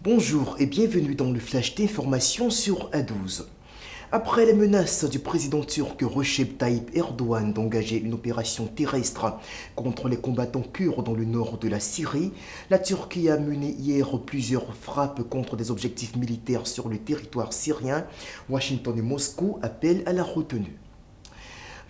Bonjour et bienvenue dans le flash d'information sur A12. Après les menaces du président turc Recep Tayyip Erdogan d'engager une opération terrestre contre les combattants kurdes dans le nord de la Syrie, la Turquie a mené hier plusieurs frappes contre des objectifs militaires sur le territoire syrien. Washington et Moscou appellent à la retenue.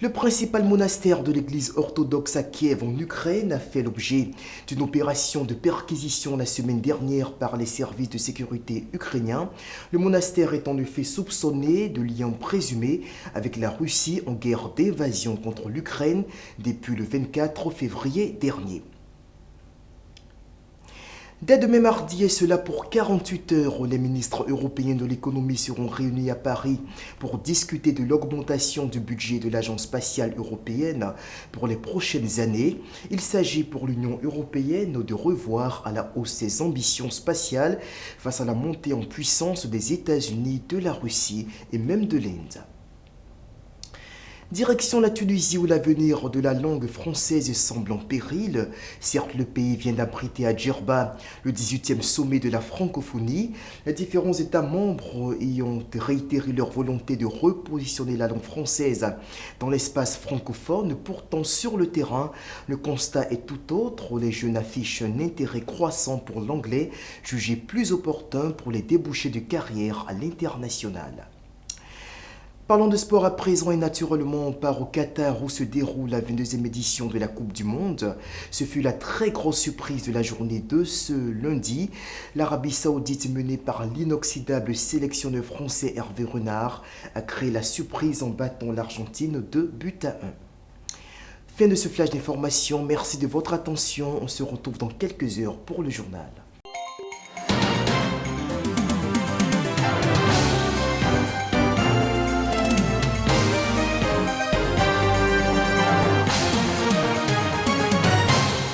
Le principal monastère de l'église orthodoxe à Kiev en Ukraine a fait l'objet d'une opération de perquisition la semaine dernière par les services de sécurité ukrainiens. Le monastère est en effet soupçonné de liens présumés avec la Russie en guerre d'invasion contre l'Ukraine depuis le 24 février dernier. Dès demain mardi, et cela pour 48 heures, les ministres européens de l'économie seront réunis à Paris pour discuter de l'augmentation du budget de l'Agence spatiale européenne pour les prochaines années. Il s'agit pour l'Union européenne de revoir à la hausse ses ambitions spatiales face à la montée en puissance des États-Unis, de la Russie et même de l'Inde. Direction la Tunisie où l'avenir de la langue française semble en péril. Certes, le pays vient d'abriter à Djerba le 18e sommet de la francophonie. Les différents États membres ayant réitéré leur volonté de repositionner la langue française dans l'espace francophone. Pourtant, sur le terrain, le constat est tout autre. Les jeunes affichent un intérêt croissant pour l'anglais, jugé plus opportun pour les débouchés de carrière à l'international. Parlons de sport à présent et naturellement on part au Qatar où se déroule la 22e édition de la Coupe du Monde. Ce fut la très grosse surprise de la journée de ce lundi. L'Arabie Saoudite menée par l'inoxydable sélectionneur français Hervé Renard a créé la surprise en battant l'Argentine 2-1. Fin de ce flash d'information, merci de votre attention, on se retrouve dans quelques heures pour le journal.